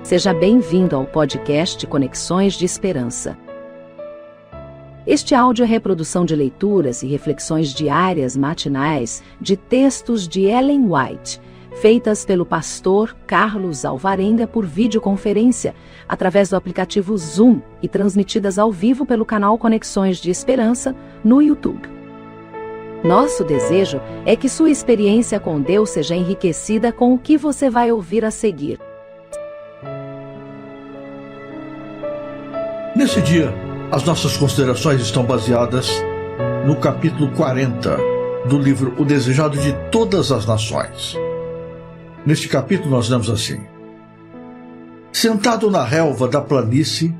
Seja bem-vindo ao podcast Conexões de Esperança. Este áudio é reprodução de leituras e reflexões diárias matinais de textos de Ellen White, feitas pelo pastor Carlos Alvarenga por videoconferência, através do aplicativo Zoom e transmitidas ao vivo pelo canal Conexões de Esperança no YouTube. Nosso desejo é que sua experiência com Deus seja enriquecida com o que você vai ouvir a seguir. Nesse dia, as nossas considerações estão baseadas no capítulo 40 do livro O Desejado de Todas as Nações. Neste capítulo nós lemos assim: Sentado na relva da planície,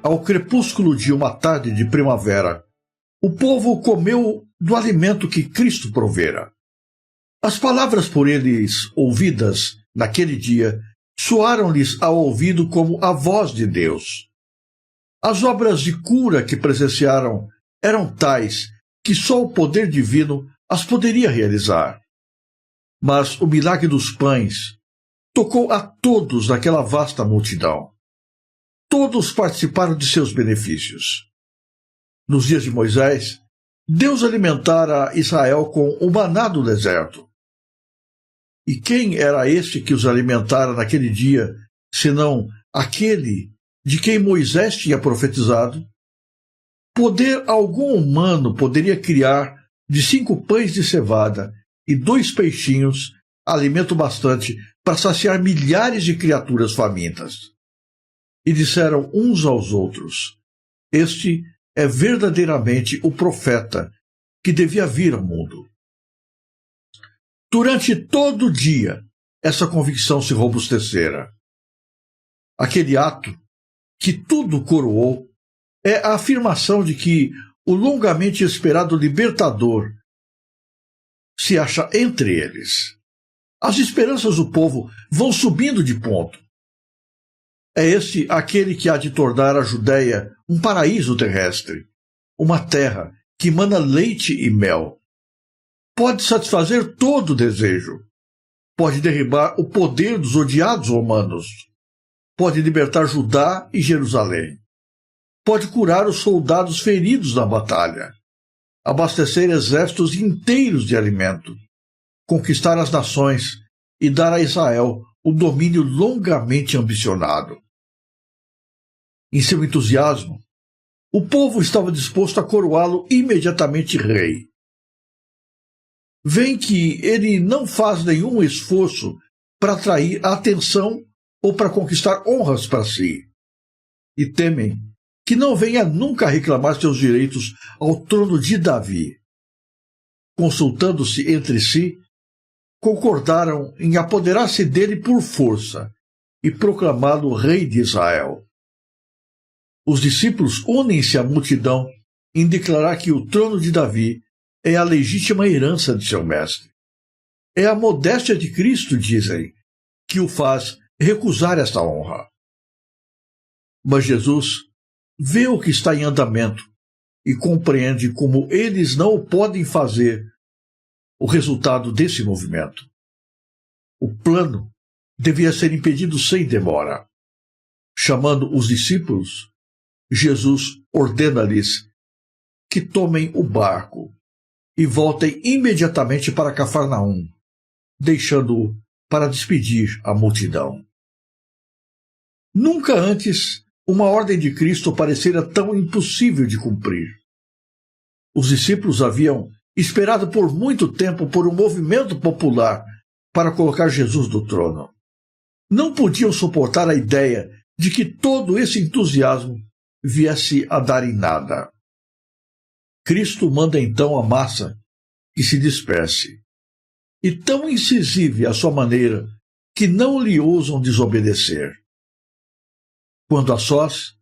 ao crepúsculo de uma tarde de primavera, o povo comeu do alimento que Cristo provera. As palavras por eles ouvidas naquele dia soaram-lhes ao ouvido como a voz de Deus. As obras de cura que presenciaram eram tais que só o poder divino as poderia realizar. Mas o milagre dos pães tocou a todos naquela vasta multidão. Todos participaram de seus benefícios. Nos dias de Moisés, Deus alimentara Israel com o maná do deserto. E quem era este que os alimentara naquele dia, senão aquele de quem Moisés tinha profetizado? Poder algum humano poderia criar de 5 pães de cevada e 2 peixinhos alimento bastante para saciar milhares de criaturas famintas. E disseram uns aos outros: Este é verdadeiramente o profeta que devia vir ao mundo. Durante todo o dia, essa convicção se robustecera. Aquele ato que tudo coroou é a afirmação de que o longamente esperado libertador se acha entre eles. As esperanças do povo vão subindo de ponto. É este aquele que há de tornar a Judéia um paraíso terrestre, uma terra que mana leite e mel. Pode satisfazer todo o desejo. Pode derribar o poder dos odiados romanos. Pode libertar Judá e Jerusalém. Pode curar os soldados feridos na batalha. Abastecer exércitos inteiros de alimento. Conquistar as nações e dar a Israel o domínio longamente ambicionado. Em seu entusiasmo, o povo estava disposto a coroá-lo imediatamente rei. Vêem que ele não faz nenhum esforço para atrair a atenção ou para conquistar honras para si. E temem que não venha nunca reclamar seus direitos ao trono de Davi. Consultando-se entre si, concordaram em apoderar-se dele por força e proclamá-lo rei de Israel. Os discípulos unem-se à multidão em declarar que o trono de Davi é a legítima herança de seu mestre. É a modéstia de Cristo, dizem, que o faz recusar esta honra. Mas Jesus vê o que está em andamento e compreende como eles não o podem fazer, o resultado desse movimento. O plano devia ser impedido sem demora. Chamando os discípulos, Jesus ordena-lhes que tomem o barco e voltem imediatamente para Cafarnaum, deixando-o para despedir a multidão. Nunca antes uma ordem de Cristo parecera tão impossível de cumprir. Os discípulos haviam esperado por muito tempo por um movimento popular para colocar Jesus no trono. Não podiam suportar a ideia de que todo esse entusiasmo viesse a dar em nada. Cristo manda então a massa que se disperse. E tão incisiva é a sua maneira que não lhe ousam desobedecer. Quando a sós,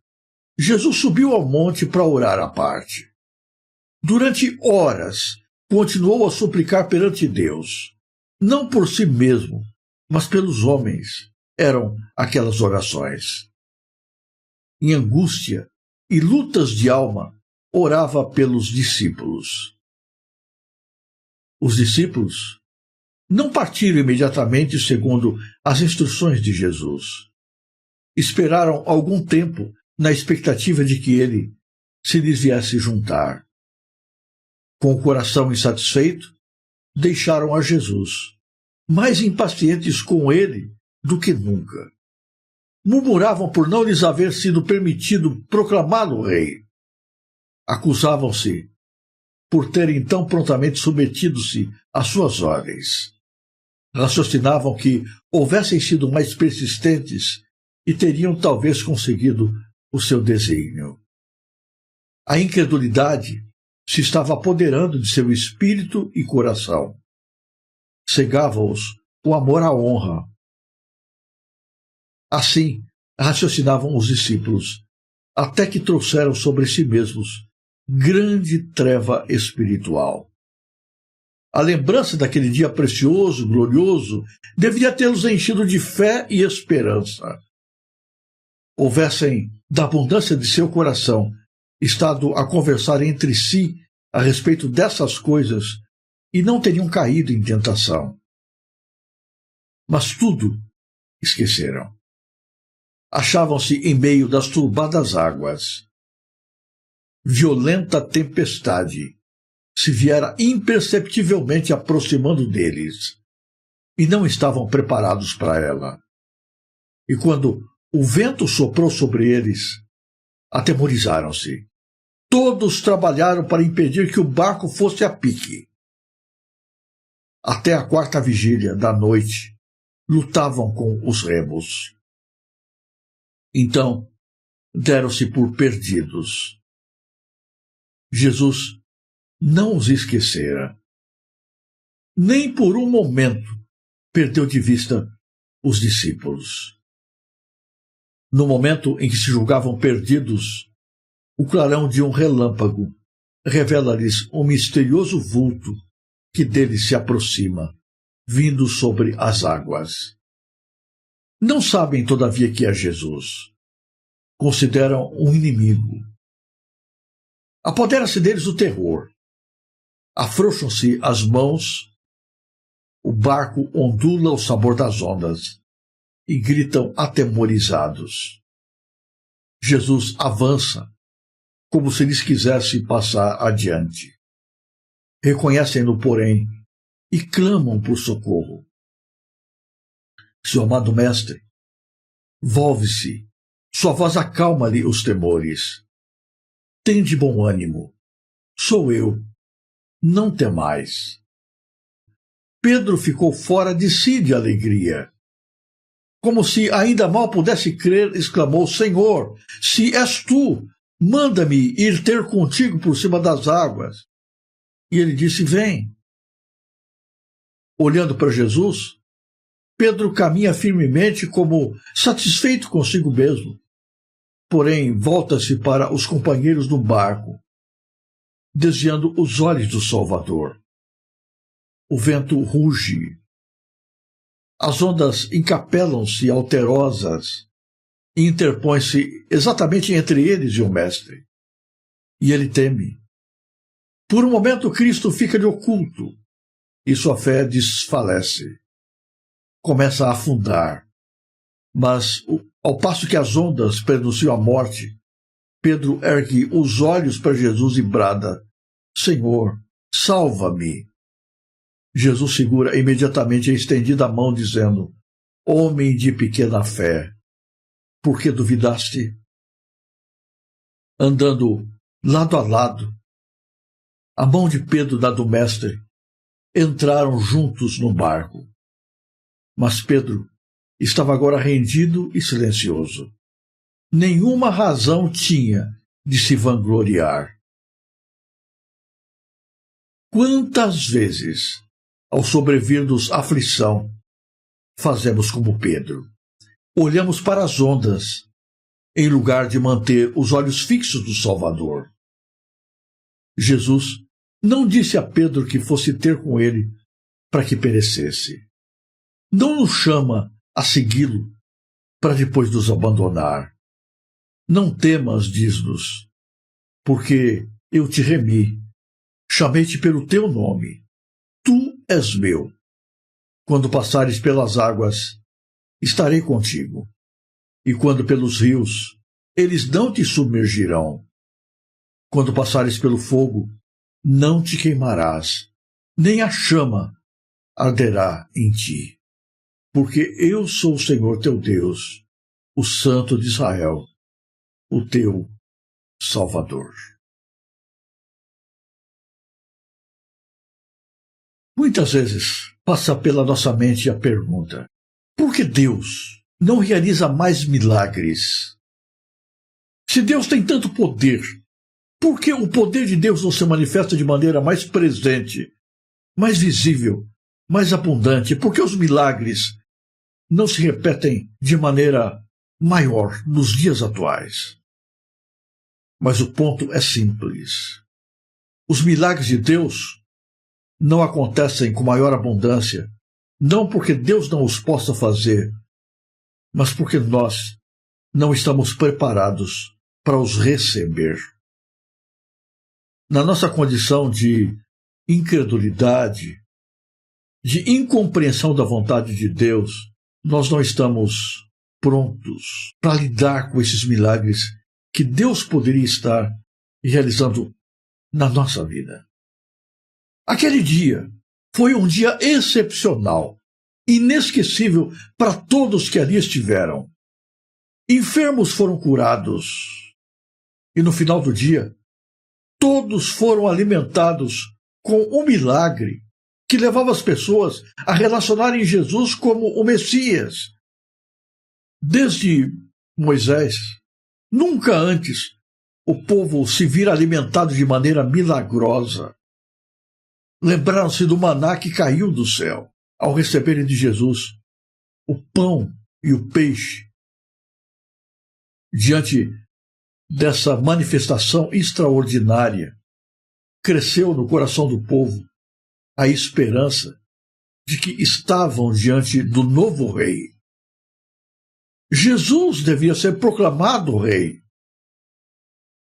Jesus subiu ao monte para orar à parte. Durante horas, continuou a suplicar perante Deus. Não por si mesmo, mas pelos homens, eram aquelas orações. Em angústia e lutas de alma, orava pelos discípulos. Os discípulos não partiram imediatamente segundo as instruções de Jesus. esperaram algum tempo na expectativa de que ele se lhes viesse juntar. Com o coração insatisfeito, deixaram a Jesus, mais impacientes com ele do que nunca. Murmuravam por não lhes haver sido permitido proclamá-lo rei. Acusavam-se por terem tão prontamente submetido-se às suas ordens. Raciocinavam que houvessem sido mais persistentes e teriam talvez conseguido o seu desígnio. A incredulidade se estava apoderando de seu espírito e coração. Cegava-os o amor à honra. Assim, raciocinavam os discípulos, até que trouxeram sobre si mesmos grande treva espiritual. A lembrança daquele dia precioso, glorioso, deveria tê-los enchido de fé e esperança. Houvessem, da abundância de seu coração, estado a conversar entre si a respeito dessas coisas e não teriam caído em tentação. Mas tudo esqueceram. Achavam-se em meio das turbadas águas. Violenta tempestade se viera imperceptivelmente aproximando deles, e não estavam preparados para ela. E quando o vento soprou sobre eles, atemorizaram-se. Todos trabalharam para impedir que o barco fosse a pique. Até a 4ª vigília da noite, lutavam com os remos. Então, deram-se por perdidos. Jesus não os esquecera. Nem por um momento perdeu de vista os discípulos. No momento em que se julgavam perdidos, o clarão de um relâmpago revela-lhes um misterioso vulto que deles se aproxima, vindo sobre as águas. Não sabem, todavia, que é Jesus. Consideram um inimigo. Apodera-se deles o terror. Afrouxam-se as mãos, o barco ondula ao sabor das ondas e gritam atemorizados. Jesus avança, como se lhes quisesse passar adiante. Reconhecem-no, porém, e clamam por socorro. Seu amado mestre, volve-se, sua voz acalma-lhe os temores. Tende bom ânimo, sou eu, não temais. Pedro ficou fora de si de alegria. Como se ainda mal pudesse crer, exclamou: Senhor, se és tu, manda-me ir ter contigo por cima das águas. E ele disse: Vem. Olhando para Jesus, Pedro caminha firmemente como satisfeito consigo mesmo. Porém, volta-se para os companheiros do barco, desviando os olhos do Salvador. O vento ruge. As ondas encapelam-se alterosas e interpõem-se exatamente entre eles e o Mestre. E ele teme. Por um momento, Cristo fica-lhe oculto e sua fé desfalece. Começa a afundar. Mas, ao passo que as ondas prenunciam a morte, Pedro ergue os olhos para Jesus e brada: Senhor, salva-me. Jesus segura imediatamente a estendida mão, dizendo: Homem de pequena fé, por que duvidaste? Andando lado a lado, a mão de Pedro e da do Mestre entraram juntos no barco. Mas Pedro estava agora rendido e silencioso. Nenhuma razão tinha de se vangloriar. Quantas vezes, ao sobrevir-nos aflição, fazemos como Pedro? Olhamos para as ondas, em lugar de manter os olhos fixos do Salvador. Jesus não disse a Pedro que fosse ter com ele para que perecesse. Não nos chama a segui-lo para depois nos abandonar. Não temas, diz-nos, porque eu te remi, chamei-te pelo teu nome. Tu és meu. Quando passares pelas águas, estarei contigo. e quando pelos rios, eles não te submergirão. Quando passares pelo fogo, não te queimarás, nem a chama arderá em ti. Porque eu sou o Senhor teu Deus, o Santo de Israel, o teu Salvador. Muitas vezes passa pela nossa mente a pergunta: por que Deus não realiza mais milagres? Se Deus tem tanto poder, por que o poder de Deus não se manifesta de maneira mais presente, mais visível, mais abundante? Por que os milagres não se repetem de maneira maior nos dias atuais? Mas o ponto é simples. Os milagres de Deus não acontecem com maior abundância, não porque Deus não os possa fazer, mas porque nós não estamos preparados para os receber. Na nossa condição de incredulidade, de incompreensão da vontade de Deus, nós não estamos prontos para lidar com esses milagres que Deus poderia estar realizando na nossa vida. Aquele dia foi um dia excepcional, inesquecível para todos que ali estiveram. Enfermos foram curados e no final do dia, todos foram alimentados com um milagre que levava as pessoas a relacionarem Jesus como o Messias. Desde Moisés, nunca antes o povo se vira alimentado de maneira milagrosa. Lembraram-se do maná que caiu do céu ao receberem de Jesus o pão e o peixe. Diante dessa manifestação extraordinária, cresceu no coração do povo a esperança de que estavam diante do novo rei. Jesus devia ser proclamado rei.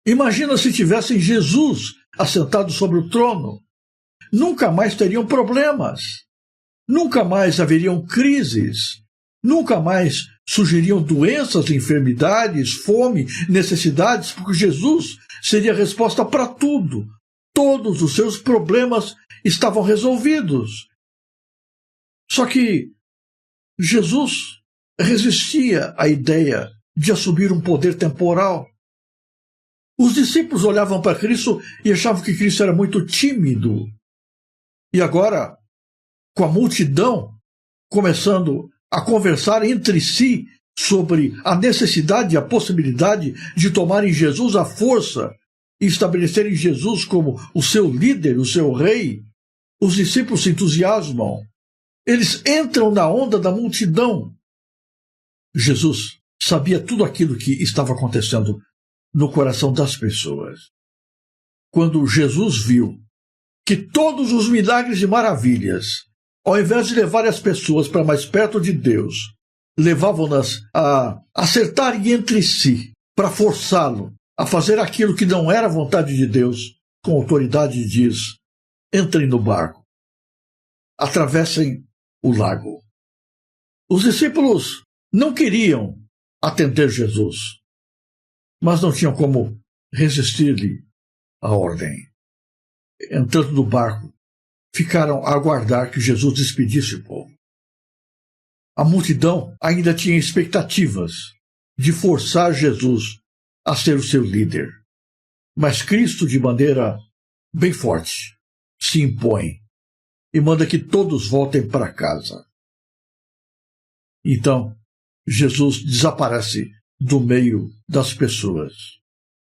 Imagina se tivessem Jesus assentado sobre o trono. Nunca mais teriam problemas. Nunca mais haveriam crises. Nunca mais surgiriam doenças, enfermidades, fome, necessidades, porque Jesus seria a resposta para tudo. Todos os seus problemas estavam resolvidos. Só que Jesus resistia à ideia de assumir um poder temporal. Os discípulos olhavam para Cristo e achavam que Cristo era muito tímido. E agora, com a multidão começando a conversar entre si sobre a necessidade e a possibilidade de tomarem Jesus à força e estabelecerem Jesus como o seu líder, o seu rei, os discípulos se entusiasmam. Eles entram na onda da multidão. Jesus sabia tudo aquilo que estava acontecendo no coração das pessoas. Quando Jesus viu que todos os milagres e maravilhas, ao invés de levarem as pessoas para mais perto de Deus, levavam-nas a acertarem entre si, para forçá-lo a fazer aquilo que não era a vontade de Deus, com autoridade diz: entrem no barco, atravessem o lago. Os discípulos não queriam atender Jesus, mas não tinham como resistir-lhe a ordem. Entrando no barco, ficaram a aguardar que Jesus despedisse o povo. A multidão ainda tinha expectativas de forçar Jesus a ser o seu líder. Mas Cristo, de maneira bem forte, se impõe e manda que todos voltem para casa. Então, Jesus desaparece do meio das pessoas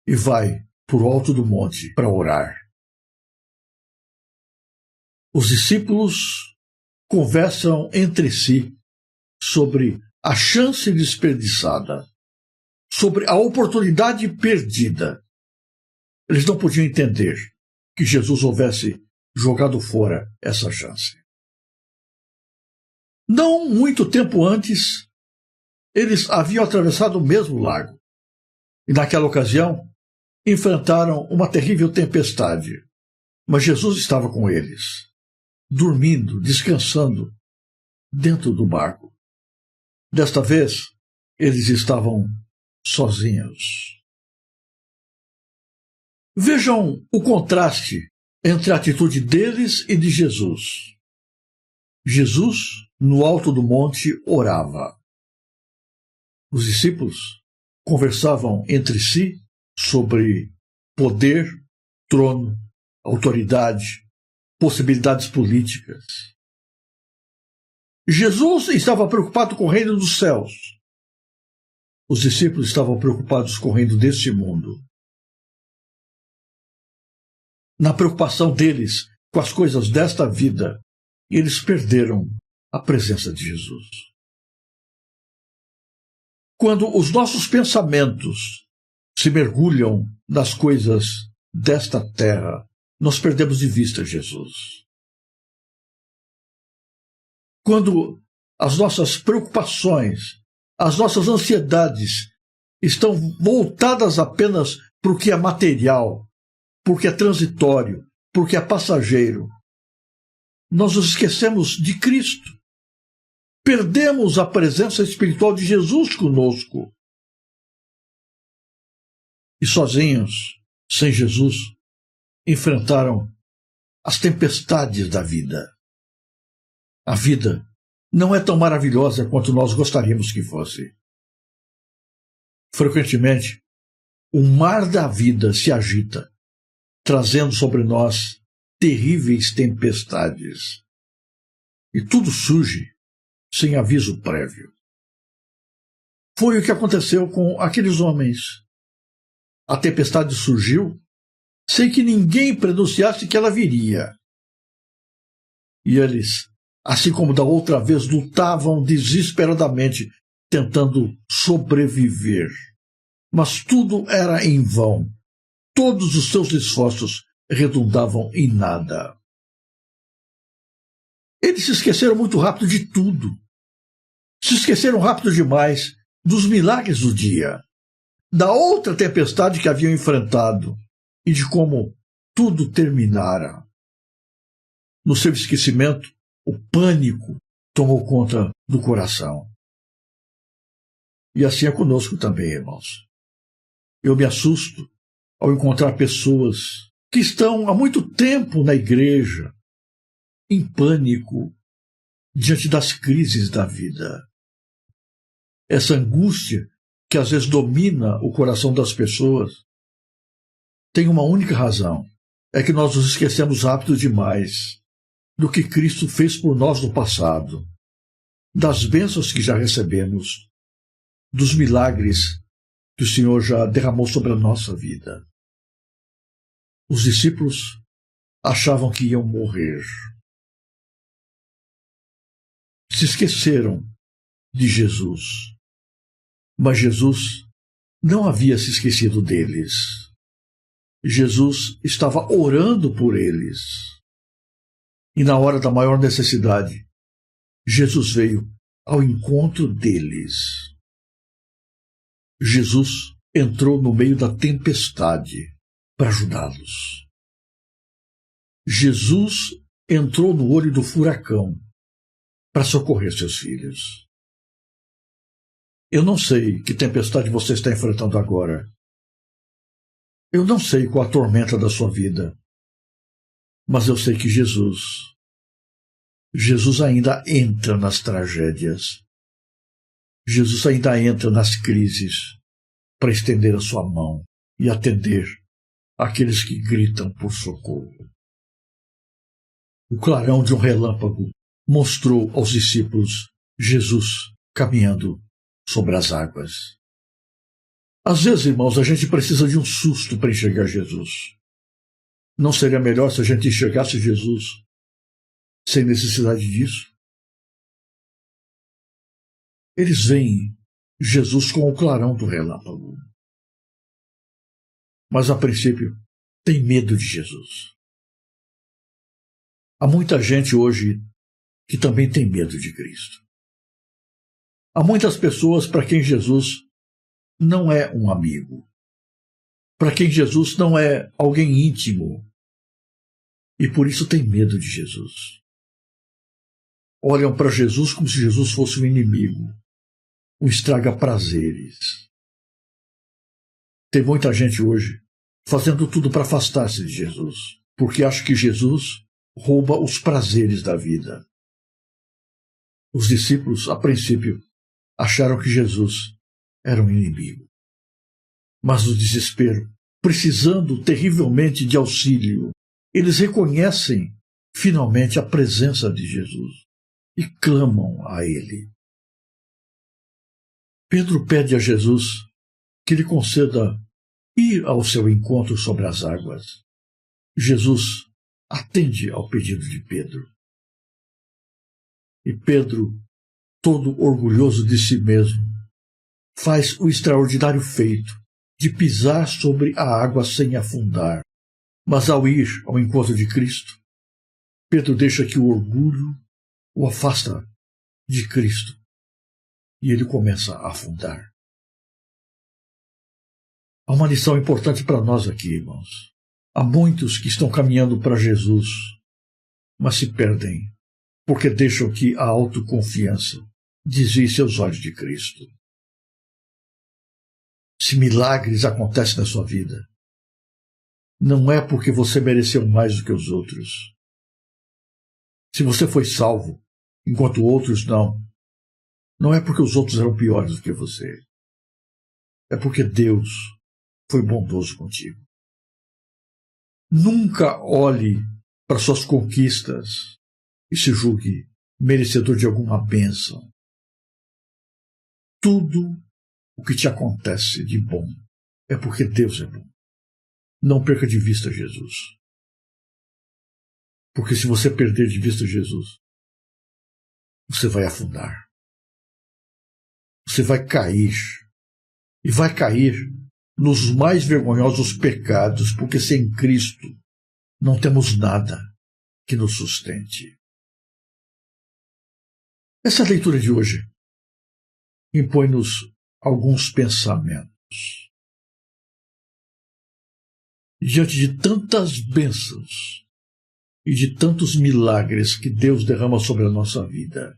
e vai para o alto do monte para orar. Os discípulos conversam entre si sobre a chance desperdiçada, sobre a oportunidade perdida. Eles não podiam entender que Jesus houvesse jogado fora essa chance. Não muito tempo antes, eles haviam atravessado o mesmo lago e, naquela ocasião, enfrentaram uma terrível tempestade. Mas Jesus estava com eles, dormindo, descansando, dentro do barco. Desta vez, Eles estavam sozinhos. Vejam o contraste entre a atitude deles e de Jesus. Jesus, no alto do monte, orava. Os discípulos conversavam entre si sobre poder, trono, autoridade, possibilidades políticas. Jesus estava preocupado com o reino dos céus. Os discípulos estavam preocupados com o reino deste mundo. Na preocupação deles com as coisas desta vida, eles perderam a presença de Jesus. Quando os nossos pensamentos se mergulham nas coisas desta terra, nós perdemos de vista Jesus. Quando as nossas preocupações, as nossas ansiedades estão voltadas apenas para o que é material, porque é transitório, porque é passageiro, nós nos esquecemos de Cristo. Perdemos a presença espiritual de Jesus conosco. E sozinhos, sem Jesus, enfrentaram as tempestades da vida. A vida não é tão maravilhosa quanto nós gostaríamos que fosse. Frequentemente, o mar da vida se agita, trazendo sobre nós terríveis tempestades. E tudo surge sem aviso prévio. Foi o que aconteceu com aqueles homens. A tempestade surgiu sem que ninguém pronunciasse que ela viria. E eles, assim como da outra vez, lutavam desesperadamente, tentando sobreviver. Mas tudo era em vão. Todos os seus esforços redundavam em nada. Eles se esqueceram muito rápido de tudo. Se esqueceram rápido demais dos milagres do dia, da outra tempestade que haviam enfrentado e de como tudo terminara. No seu esquecimento, o pânico tomou conta do coração. E assim é conosco também, irmãos. Eu me assusto ao encontrar pessoas que estão há muito tempo na igreja, em pânico, diante das crises da vida. Essa angústia que às vezes domina o coração das pessoas tem uma única razão: é que nós nos esquecemos rápido demais do que Cristo fez por nós no passado, das bênçãos que já recebemos, dos milagres que o Senhor já derramou sobre a nossa vida. Os discípulos achavam que iam morrer. Se esqueceram de Jesus. Mas Jesus não havia se esquecido deles. Jesus estava orando por eles. E na hora da maior necessidade, Jesus veio ao encontro deles. Jesus entrou no meio da tempestade para ajudá-los. Jesus entrou no olho do furacão para socorrer seus filhos. Eu não sei que tempestade você está enfrentando agora. Eu não sei qual a tormenta da sua vida. Mas eu sei que Jesus ainda entra nas tragédias. Jesus ainda entra nas crises para estender a sua mão e atender aqueles que gritam por socorro. O clarão de um relâmpago mostrou aos discípulos Jesus caminhando sobre as águas. Às vezes, irmãos, a gente precisa de um susto para enxergar Jesus. Não seria melhor se a gente enxergasse Jesus sem necessidade disso? Eles veem Jesus com o clarão do relâmpago. Mas, a princípio, tem medo de Jesus. Há muita gente hoje que também tem medo de Cristo. Há muitas pessoas para quem Jesus não é um amigo, para quem Jesus não é alguém íntimo, e por isso tem medo de Jesus. Olham para Jesus como se Jesus fosse um inimigo. um estraga-prazeres. Tem muita gente hoje fazendo tudo para afastar-se de Jesus, porque acha que Jesus rouba os prazeres da vida. Os discípulos, a princípio, acharam que Jesus era um inimigo. Mas no desespero, precisando terrivelmente de auxílio, eles reconhecem finalmente a presença de Jesus e clamam a Ele. Pedro pede a Jesus que lhe conceda ir ao seu encontro sobre as águas. Jesus atende ao pedido de Pedro. E Pedro, todo orgulhoso de si mesmo, faz o extraordinário feito de pisar sobre a água sem afundar. Mas ao ir ao encontro de Cristo, Pedro deixa que o orgulho o afasta de Cristo e ele começa a afundar. Há uma lição importante para nós aqui, irmãos. Há muitos que estão caminhando para Jesus, mas se perdem porque deixam que a autoconfiança desvie seus olhos de Cristo. Se milagres acontecem na sua vida, não é porque você mereceu mais do que os outros. Se você foi salvo, enquanto outros não é porque os outros eram piores do que você. É porque Deus foi bondoso contigo. Nunca olhe para suas conquistas e se julgue merecedor de alguma bênção. Tudo o que te acontece de bom é porque Deus é bom. Não perca de vista Jesus. Porque se você perder de vista Jesus, você vai afundar. Você vai cair. E vai cair nos mais vergonhosos pecados, porque sem Cristo não temos nada que nos sustente. Essa leitura de hoje impõe-nos alguns pensamentos. Diante de tantas bênçãos e de tantos milagres que Deus derrama sobre a nossa vida,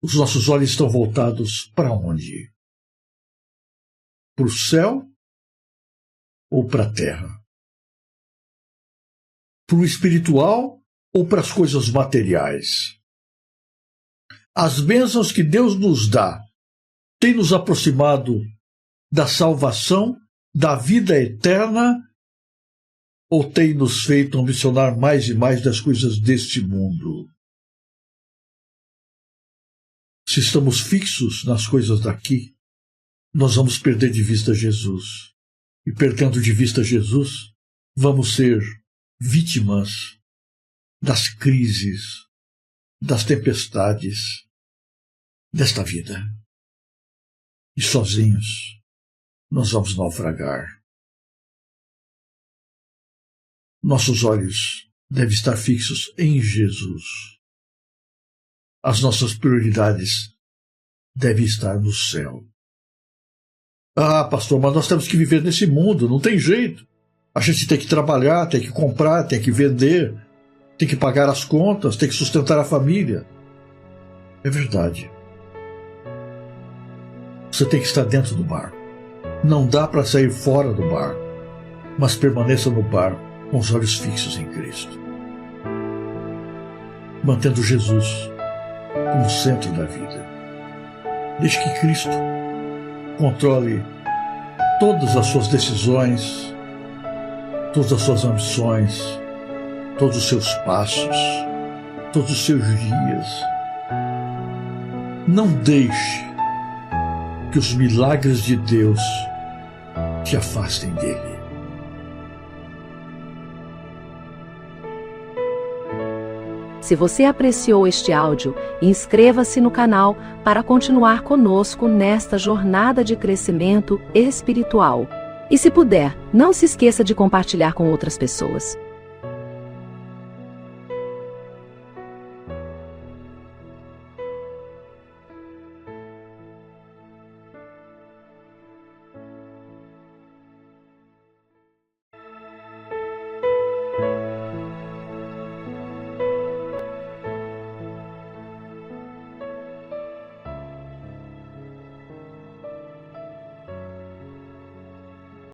os nossos olhos estão voltados para onde? Para o céu ou para a terra? Para o espiritual ou para as coisas materiais? As bênçãos que Deus nos dá têm nos aproximado da salvação, da vida eterna, ou tem nos feito ambicionar mais e mais das coisas deste mundo? Se estamos fixos nas coisas daqui, nós vamos perder de vista Jesus. E perdendo de vista Jesus, vamos ser vítimas das crises, das tempestades desta vida. E sozinhos nós vamos naufragar. Nossos olhos devem estar fixos em Jesus. As nossas prioridades devem estar no céu. Ah, pastor, mas nós temos que viver nesse mundo, não tem jeito. A gente tem que trabalhar, tem que comprar, tem que vender, tem que pagar as contas, tem que sustentar a família. É verdade. Você tem que estar dentro do barco. Não dá para sair fora do barco, mas permaneça no barco com os olhos fixos em Cristo, mantendo Jesus como centro da vida. Deixe que Cristo controle todas as suas decisões, todas as suas ambições, todos os seus passos, todos os seus dias. Não deixe que os milagres de Deus te afastem dele. Se você apreciou este áudio, inscreva-se no canal para continuar conosco nesta jornada de crescimento espiritual. E se puder, não se esqueça de compartilhar com outras pessoas.